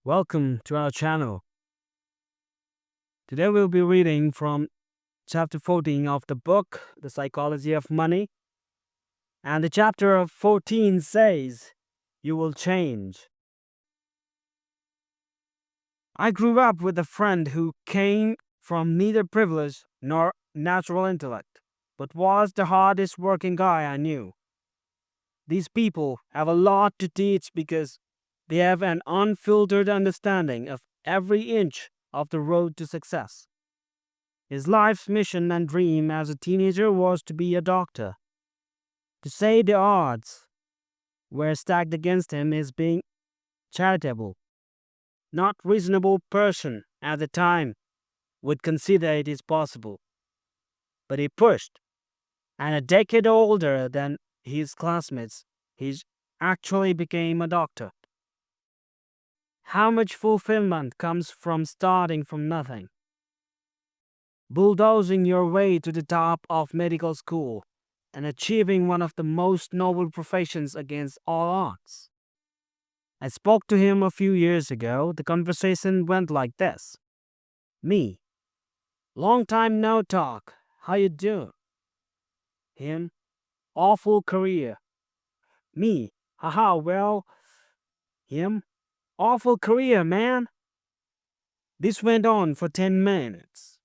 Welcome to our channel. Today we'll be reading from chapter 14 of the book, The Psychology of Money. And the chapter of 14 says, You will change. I grew up with a friend who came from neither privilege nor natural intellect, but was the hardest working guy I knew. These people have a lot to teach because they have an unfiltered understanding of every inch of the road to success. His life's mission and dream as a teenager was to be a doctor. To say the odds were stacked against him is being charitable. Not reasonable person at the time would consider it is possible. But he pushed, and a decade older than his classmates, he actually became a doctor. How much fulfillment comes from starting from nothing? Bulldozing your way to the top of medical school and achieving one of the most noble professions against all odds. I spoke to him a few years ago. The conversation went like this. Me. Long time no talk. How you doing? Him. Awful career. Me. Haha, well. Him. Awful career, man. This went on for 10 minutes.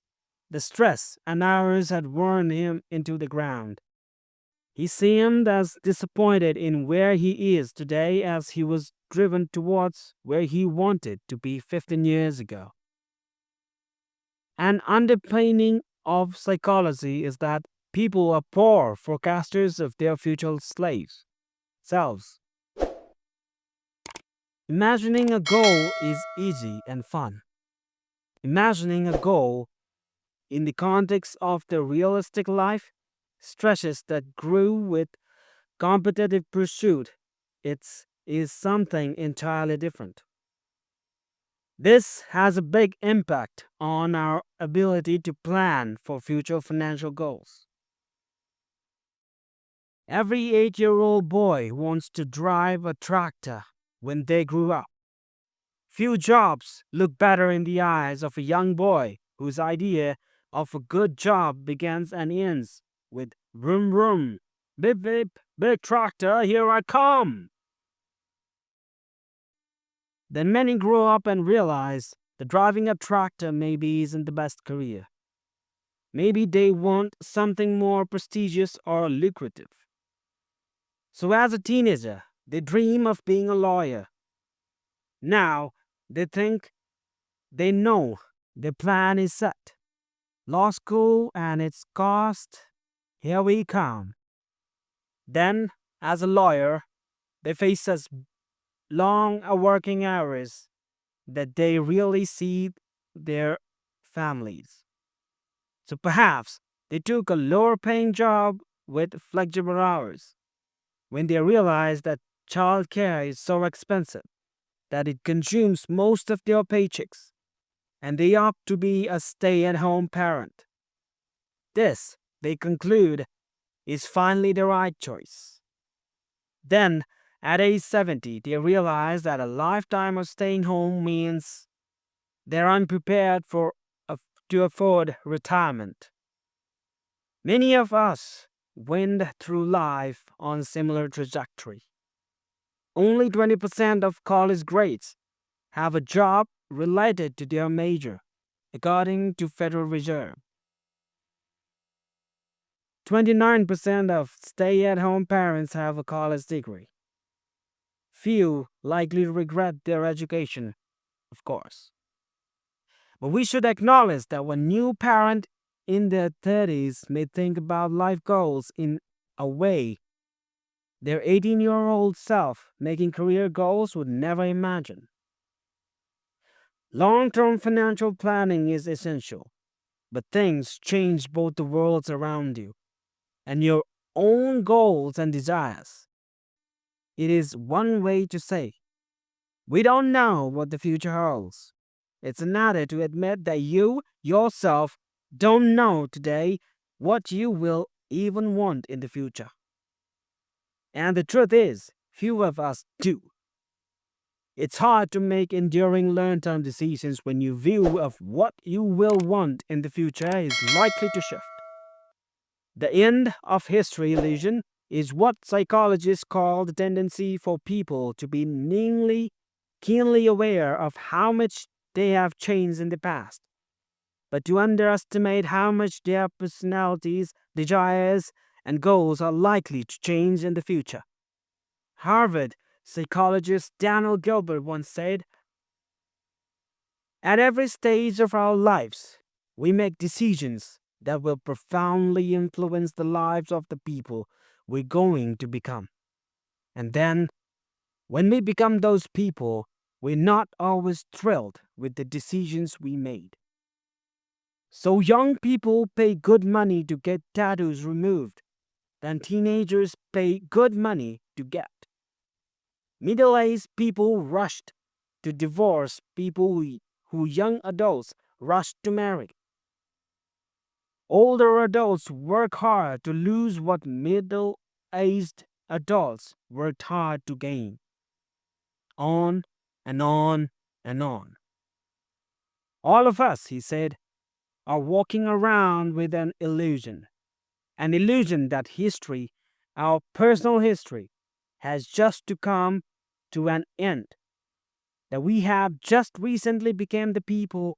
The stress and hours had worn him into the ground. He seemed as disappointed in where he is today as he was driven towards where he wanted to be 15 years ago. An underpinning of psychology is that people are poor forecasters of their future selves. Imagining a goal is easy and fun. Imagining a goal in the context of the realistic life stresses that grew with competitive pursuit. It is something entirely different. This has a big impact on our ability to plan for future financial goals. Every 8-year-old boy wants to drive a tractor when they grew up. Few jobs look better in the eyes of a young boy whose idea of a good job begins and ends with vroom vroom, bip bip, big tractor, here I come. Then many grow up and realize that driving a tractor maybe isn't the best career. Maybe they want something more prestigious or lucrative. So as a teenager, they dream of being a lawyer. Now they think they know their plan is set. Law school and its cost, here we come. Then, as a lawyer, they face as long working hours that they really see their families. So perhaps they took a lower paying job with flexible hours when they realize that childcare is so expensive that it consumes most of their paychecks and they opt to be a stay-at-home parent. This, they conclude, is finally the right choice. Then, at age 70, they realize that a lifetime of staying home means they're unprepared to afford retirement. Many of us went through life on a similar trajectory. Only 20% of college grades have a job related to their major, according to Federal Reserve. 29% of stay-at-home parents have a college degree. Few likely regret their education, of course. But we should acknowledge that when new parent in their 30s may think about life goals in a way their 18-year-old self making career goals would never imagine. Long-term financial planning is essential, but things change both the worlds around you and your own goals and desires. It is one way to say, we don't know what the future holds. It's another to admit that you, yourself, don't know today what you will even want in the future. And the truth is, few of us do. It's hard to make enduring long-term decisions when your view of what you will want in the future is likely to shift. The end of history illusion is what psychologists call the tendency for people to be keenly aware of how much they have changed in the past, but to underestimate how much their personalities, desires, and goals are likely to change in the future. Harvard psychologist Daniel Gilbert once said, "At every stage of our lives, we make decisions that will profoundly influence the lives of the people we're going to become. And then, when we become those people, we're not always thrilled with the decisions we made." So young people pay good money to get tattoos removed, then teenagers pay good money to get. Middle-aged people rushed to divorce people who young adults rushed to marry. Older adults work hard to lose what middle-aged adults worked hard to gain. On and on and on. All of us, he said, are walking around with an illusion that history, our personal history, has just to come to an end, that we have just recently become the people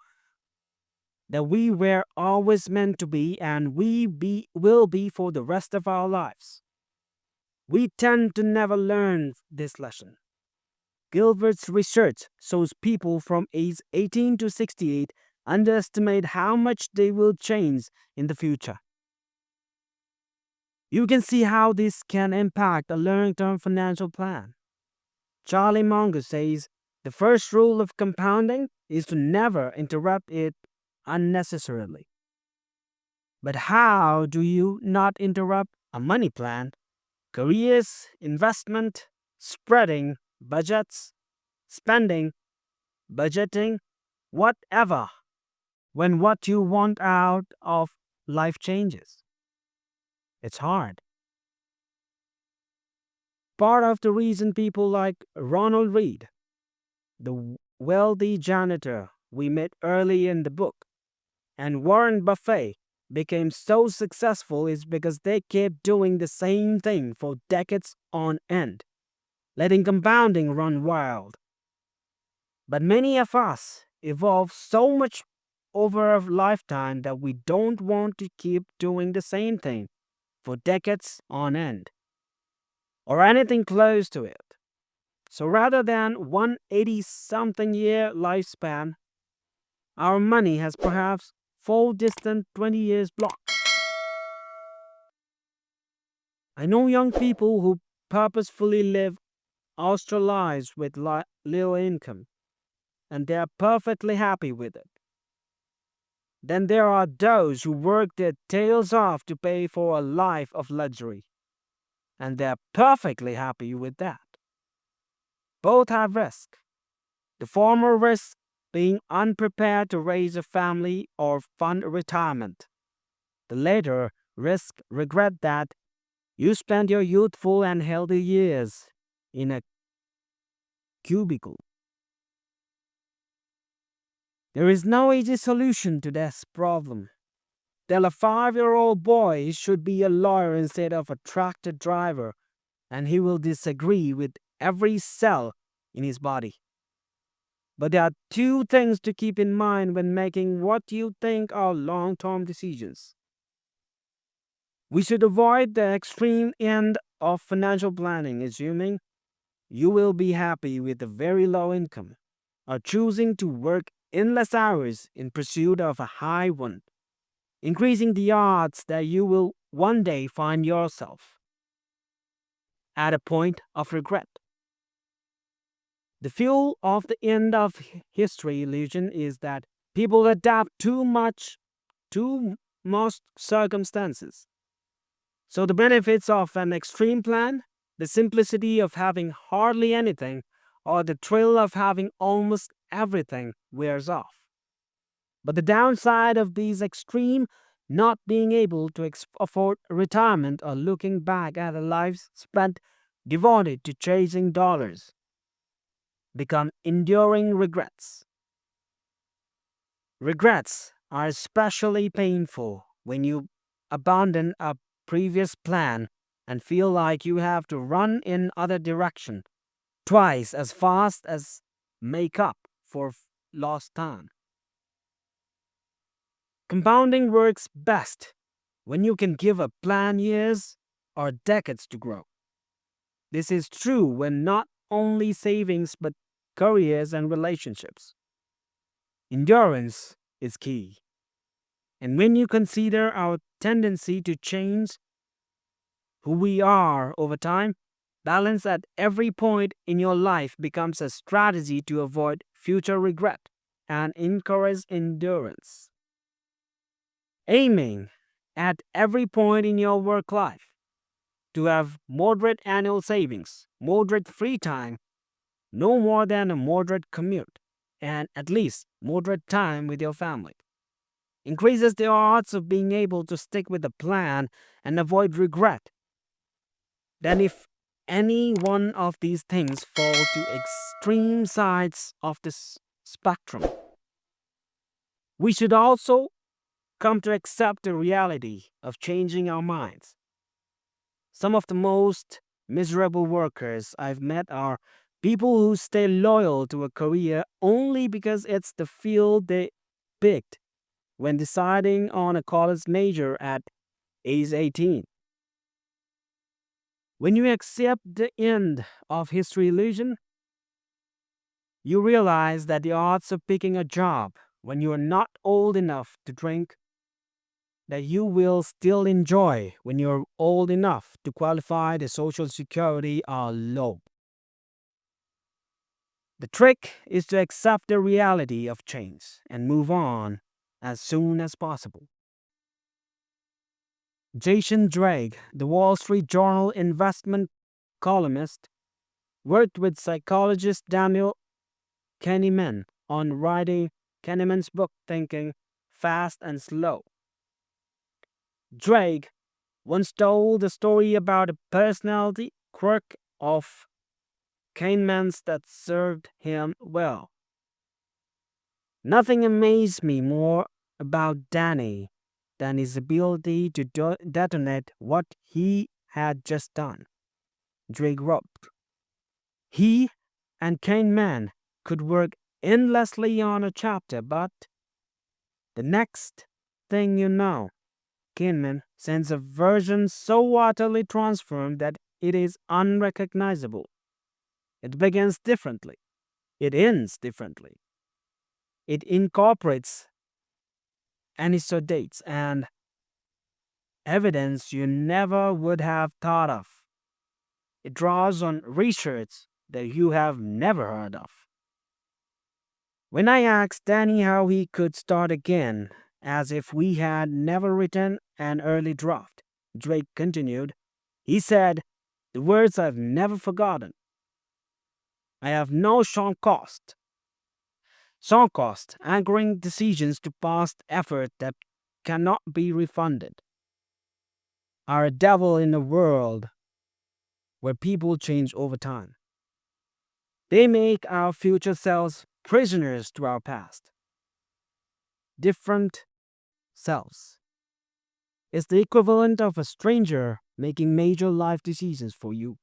that we were always meant to be and will be for the rest of our lives. We tend to never learn this lesson. Gilbert's research shows people from age 18 to 68 underestimate how much they will change in the future. You can see how this can impact a long-term financial plan. Charlie Munger says the first rule of compounding is to never interrupt it unnecessarily. But how do you not interrupt a money plan, careers, investment, spreading, budgets, spending, budgeting, whatever, when what you want out of life changes? It's hard. Part of the reason people like Ronald Reed, the wealthy janitor we met early in the book, and Warren Buffett became so successful is because they kept doing the same thing for decades on end, letting compounding run wild. But many of us evolve so much over a lifetime that we don't want to keep doing the same thing for decades on end, or anything close to it. So rather than 180 something year lifespan, our money has perhaps 4 distant 20 years blocks. I know young people who purposefully live austere lives with little income, and they are perfectly happy with it. Then there are those who work their tails off to pay for a life of luxury, and they are perfectly happy with that. Both have risk. The former risk being unprepared to raise a family or fund retirement. The latter risk regret that you spent your youthful and healthy years in a cubicle. There is no easy solution to this problem. Tell a 5-year-old boy he should be a lawyer instead of a tractor driver, and he will disagree with every cell in his body. But there are two things to keep in mind when making what you think are long-term decisions. We should avoid the extreme end of financial planning, assuming you will be happy with a very low income, or choosing to work endless hours in pursuit of a high one, increasing the odds that you will one day find yourself at a point of regret. The fuel of the end of history illusion is that people adapt too much to most circumstances. So the benefits of an extreme plan, the simplicity of having hardly anything, or the thrill of having almost everything wears off. But the downside of these extreme, not being able to afford retirement or looking back at a life spent devoted to chasing dollars. become enduring regrets. Regrets are especially painful when you abandon a previous plan and feel like you have to run in other direction twice as fast as make up for lost time. Compounding works best when you can give a plan years or decades to grow. This is true when not only savings but careers and relationships. Endurance is key. And when you consider our tendency to change who we are over time, balance at every point in your life becomes a strategy to avoid future regret and encourage endurance. Aiming at every point in your work life to have moderate annual savings, moderate free time, no more than a moderate commute, and at least moderate time with your family increases the odds of being able to stick with the plan and avoid regret than if any one of these things fall to extreme sides of this spectrum. We should also come to accept the reality of changing our minds. Some of the most miserable workers I've met are people who stay loyal to a career only because it's the field they picked when deciding on a college major at age 18. When you accept the end of history illusion, you realize that the odds of picking a job when you are not old enough to drink that you will still enjoy when you're old enough to qualify the Social Security are low. The trick is to accept the reality of change and move on as soon as possible. Jason Drake, the Wall Street Journal investment columnist, worked with psychologist Daniel Kahneman on writing Kahneman's book Thinking Fast and Slow. Drake once told a story about a personality quirk of Kahneman's that served him well. Nothing amazed me more about Danny than his ability to detonate what he had just done. Drake wrote, he and Kahneman could work endlessly on a chapter, but the next thing you know, Kahneman sends a version so utterly transformed that it is unrecognizable. It begins differently. It ends differently. It incorporates anecdotes and evidence you never would have thought of. It draws on research that you have never heard of. When I asked Danny how he could start again, as if we had never written an early draft, Drake continued, he said, the words I've never forgotten. I have no sunk cost. Sunk cost, anchoring decisions to past effort that cannot be refunded, are a devil in a world where people change over time. They make our future selves prisoners to our past. Different selves is the equivalent of a stranger making major life decisions for you.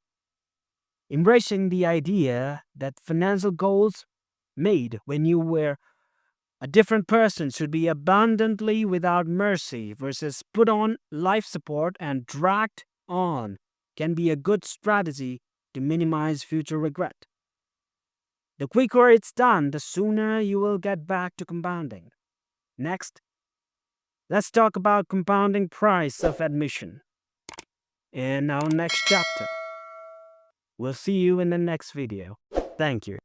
Embracing the idea that financial goals made when you were a different person should be abundantly without mercy versus put on life support and dragged on can be a good strategy to minimize future regret. The quicker it's done, the sooner you will get back to compounding. Next, let's talk about compounding price of admission in our next chapter. We'll see you in the next video. Thank you.